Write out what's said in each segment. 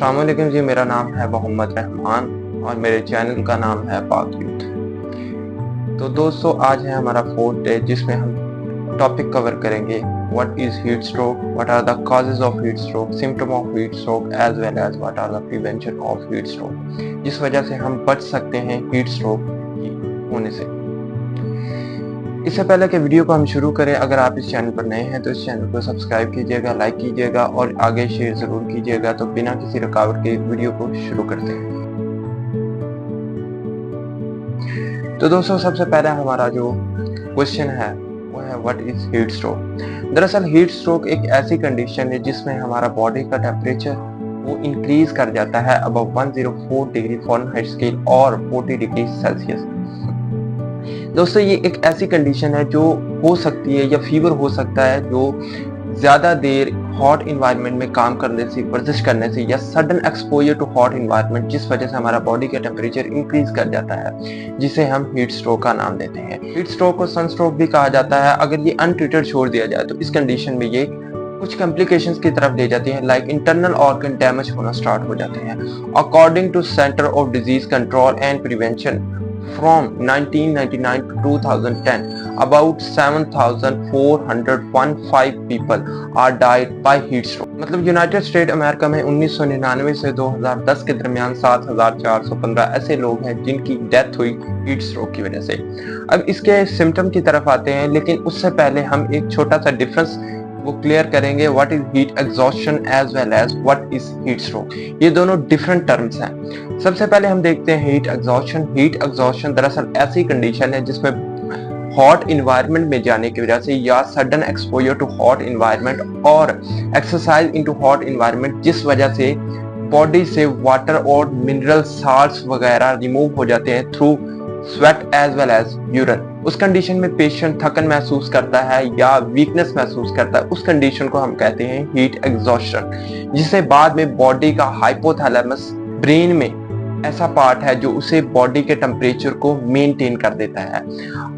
अस्सलाम वालेकुम जी, मेरा नाम है मोहम्मद रहमान और मेरे चैनल का नाम है पाक यूथ। तो दोस्तों, आज है हमारा 4th डे जिसमें हम टॉपिक कवर करेंगे what is heat stroke, what are the causes of heat stroke, symptom of heat stroke as well as what are the prevention of heat stroke, जिस वजह से हम बच सकते हैं हीट स्ट्रोक होने से। इससे पहले कि वीडियो को हम शुरू करें, अगर आप इस चैनल पर नए हैं तो इस चैनल को सब्सक्राइब कीजिएगा, लाइक कीजिएगा और आगे शेयर जरूर कीजिएगा। तो बिना किसी रुकावट के वीडियो को शुरू करते हैं। तो दोस्तों, सबसे पहला हमारा जो क्वेश्चन है वो है व्हाट इज हीट स्ट्रोक। दरअसल हीट स्ट्रोक एक ऐसी कंडीशन है जिसमें हमारा बॉडी का टेम्परेचर वो इंक्रीज कर जाता है अबव 104 डिग्री फ़ारेनहाइट स्केल और 40 डिग्री सेल्सियस। दोस्तों, ये एक ऐसी कंडीशन है जो हो सकती है या फीवर हो सकता है जो ज्यादा देर हॉट इन्वायरमेंट में काम करने से, वर्जिश करने से या sudden exposure to hot environment, जिस वजह से हमारा बॉडी का टेम्परेचर इंक्रीज कर जाता है, जिसे हम हीट स्ट्रोक का नाम देते हैं। हीट स्ट्रोक को सन स्ट्रोक भी कहा जाता है। अगर ये अनट्रीटेड छोड़ दिया जाए तो इस कंडीशन में ये कुछ कॉम्प्लिकेशंस की तरफ ले जाती है, लाइक इंटरनल ऑर्गन डैमेज होना स्टार्ट हो जाते हैं। According to Center of Disease Control and Prevention, from 1999 to 2010, about 7,415 people are died by heat stroke। मतलब यूनाइटेड स्टेट अमेरिका में 1999 से 2010 के दरमियान 7,415 ऐसे लोग हैं जिनकी डेथ हुई हीट स्ट्रोक की वजह से। अब इसके सिम्टम की तरफ आते हैं, लेकिन उससे पहले हम एक छोटा सा डिफरेंस वो क्लियर करेंगे। What is heat exhaustion as well as what is heat stroke. ये दोनों डिफरेंट टर्म्स हैं। सबसे पहले हम देखते हैं हीट एग्जॉस्शन। हीट एग्जॉस्शन दरअसल ऐसी कंडीशन है जिसमें हॉट इन्वायरमेंट में जाने की वजह से या sudden exposure to hot environment और एक्सरसाइज इनटू हॉट इन्वायरमेंट, जिस वजह से बॉडी से वाटर और मिनरल साल्ट्स वगैरह रिमूव हो जाते हैं through sweat as well as urine. उस कंडीशन में पेशेंट थकन महसूस करता है या वीकनेस महसूस करता है। उस कंडीशन को हम कहते हैं हीट एग्जॉस्शन, जिसे बाद में बॉडी का हाइपोथैलेमस, ब्रेन में ऐसा पार्ट है जो उसे बॉडी के टेम्परेचर को मेंटेन कर देता है।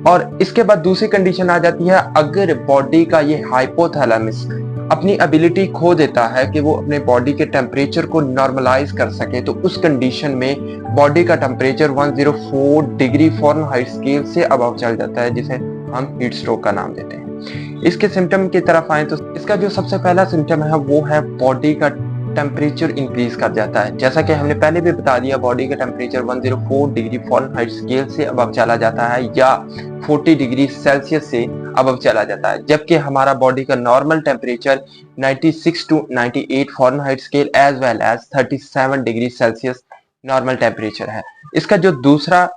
और इसके बाद दूसरी कंडीशन आ जाती है, अगर बॉडी का ये हाइपोथैलेमस अपनी एबिलिटी खो देता है कि वो अपने बॉडी के टेम्परेचर को नॉर्मलाइज कर सके, तो उस कंडीशन में बॉडी का टेम्परेचर 104 डिग्री फ़ारेनहाइट स्केल से अबव चल जाता है, जिसे हम हीट स्ट्रोक का नाम देते हैं। इसके सिम्टम की तरफ आए तो इसका जो सबसे पहला सिम्टम है वो है बॉडी का टेम्परेचर इंक्रीज कर जाता है। जैसा कि हमने पहले भी बता दिया, बॉडी का टेम्परेचर 104 डिग्री फ़ारेनहाइट स्केल से अबव चला जाता है या 40 डिग्री सेल्सियस से अबव चला जाता है, जबकि हमारा बॉडी का normal temperature 96 to 98 Fahrenheit scale as well as 37 degree Celsius normal temperature है। इसका जो दूसरा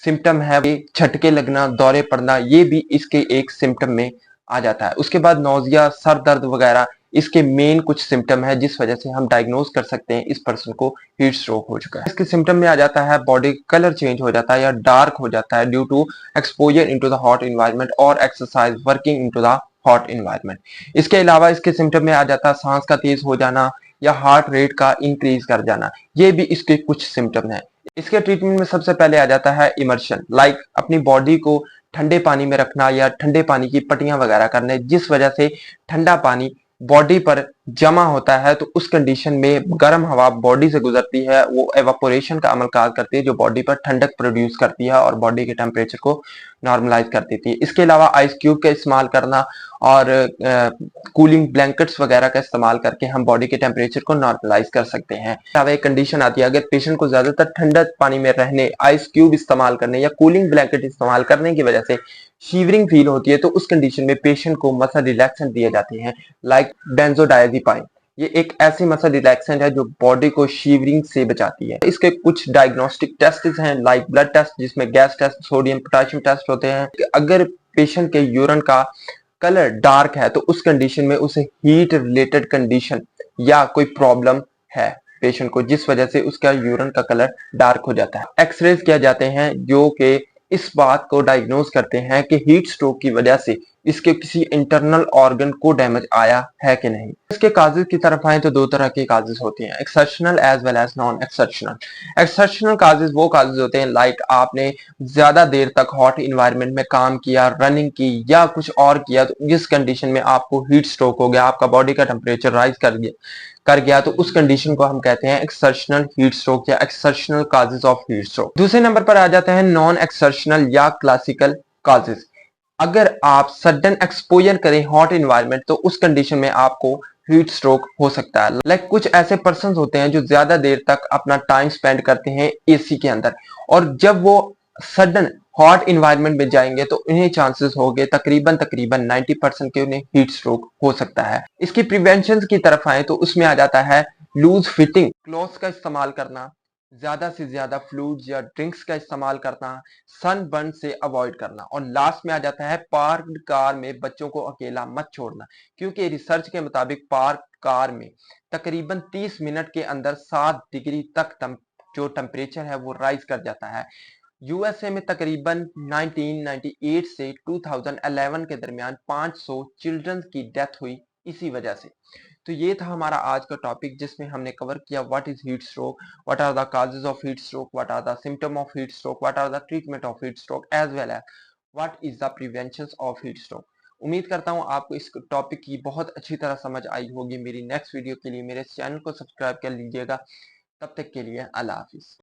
सिम्टम है वो झटके लगना, दौरे पड़ना, ये भी इसके एक सिम्टम में आ जाता है। उसके बाद नौजिया, सर दर्द वगैरह इसके मेन कुछ सिम्टम है, जिस वजह से हम डायग्नोज कर सकते हैं इस पर्सन को हीट स्ट्रोक हो चुका है। इसके सिम्टम में आ जाता है बॉडी कलर चेंज हो जाता है या डार्क हो जाता है due to exposure into the hot environment और exercise working into the hot environment. इसके अलावा इसके सिम्टम में आ जाता है सांस का तेज हो जाना या हार्ट रेट का इंक्रीज कर जाना। ये भी इसके कुछ सिम्टम है। इसके ट्रीटमेंट में सबसे पहले आ जाता है इमर्शन, लाइक अपनी बॉडी को ठंडे पानी में रखना या ठंडे पानी की पट्टियां वगैरह करने, जिस वजह से ठंडा पानी बॉडी पर जमा होता है, तो उस कंडीशन में गर्म हवा बॉडी से गुजरती है, वो एवापोरेशन का अमल कार करती है जो बॉडी पर ठंडक प्रोड्यूस करती है और बॉडी के टेम्परेचर को नॉर्मलाइज कर देती है। इसके अलावा आइस क्यूब का इस्तेमाल करना और कूलिंग ब्लैंकेट्स वगैरह का इस्तेमाल करके हम बॉडी के टेम्परेचर को नॉर्मलाइज कर सकते हैं। एक कंडीशन आती है, अगर पेशेंट को ज्यादातर ठंडा पानी में रहने, आइस क्यूब इस्तेमाल करने या कूलिंग ब्लैंकेट इस्तेमाल करने की वजह से शीवरिंग फील होती है, तो उस कंडीशन में पेशेंट को मसल रिलैक्सेंट दिए जाते हैं, लाइक बेंजोडायजेपाइन। ये एक ऐसी मसल रिलैक्सेंट है जो बॉडी को शीवरिंग से बचाती है। इसके कुछ डायग्नोस्टिक टेस्ट हैं, लाइक ब्लड टेस्ट, जिसमें gas test, sodium potassium test होते हैं। अगर पेशेंट के यूरिन का कलर डार्क है तो उस कंडीशन में उसे हीट रिलेटेड कंडीशन या कोई प्रॉब्लम है पेशेंट को, जिस वजह से उसका यूरिन का कलर डार्क हो जाता है। एक्सरेज किए जाते हैं जो कि इस बात को डायग्नोज करते हैं कि हीट स्ट्रोक की वजह से इसके किसी इंटरनल ऑर्गन को डैमेज आया है कि नहीं। इसके काजेज की तरफ आए तो दो तरह के काजेज होते हैं, exceptional as well as non exceptional. Exceptional causes वो काजेज होते हैं लाइक आपने ज्यादा देर तक हॉट इन्वायरमेंट में काम किया, रनिंग की या कुछ और किया, तो जिस कंडीशन में आपको हीट स्ट्रोक हो गया, आपका बॉडी का टेम्परेचर राइज कर गया तो उस कंडीशन को हम कहते हैं एक्सर्शनल हीट स्ट्रोक या exertional causes of heat stroke. दूसरे नंबर पर आ जाता है नॉन एक्सर्शनल या क्लासिकल काजेज। अगर आप सडन एक्सपोजर करें हॉट इन्वायरमेंट तो उस कंडीशन में आपको हीट स्ट्रोक हो सकता है। लाइक कुछ ऐसे पर्सन होते हैं जो ज्यादा देर तक अपना टाइम स्पेंड करते हैं एसी के अंदर, और जब वो सडन हॉट इन्वायरमेंट में जाएंगे तो उन्हें चांसेस हो गए तकरीबन तकरीबन 90% के उन्हें हीट स्ट्रोक हो सकता है। इसकी प्रिवेंशन की तरफ आए तो उसमें आ जाता है लूज फिटिंग क्लॉथ्स का इस्तेमाल करना, ज्यादा से ज्यादा फ्लूइड्स या ड्रिंक्स का इस्तेमाल करना, सनबर्न से अवॉइड करना, और लास्ट में आ जाता है पार्क्ड कार में बच्चों को अकेला मत छोड़ना, क्योंकि रिसर्च के मुताबिक पार्क कार में तकरीबन 30 मिनट के अंदर 7 डिग्री तक जो टेम्परेचर है वो राइज कर जाता है। यूएसए में तकरीबन 1998 से 2011 के दरमियान 500 चिल्ड्रन की डेथ हुई इसी वजह से। तो ये था हमारा आज का टॉपिक जिसमें हमने कवर किया what is heat stroke, what are the causes of heat stroke, what are the symptom of heat stroke, what are the treatment of heat stroke as well as what is the prevention of heat stroke. उम्मीद करता हूँ आपको इस topic की बहुत अच्छी तरह समझ आई होगी। मेरी नेक्स्ट वीडियो के लिए मेरे चैनल को सब्सक्राइब कर लीजिएगा। तब तक के लिए अल्लाह हाफिज।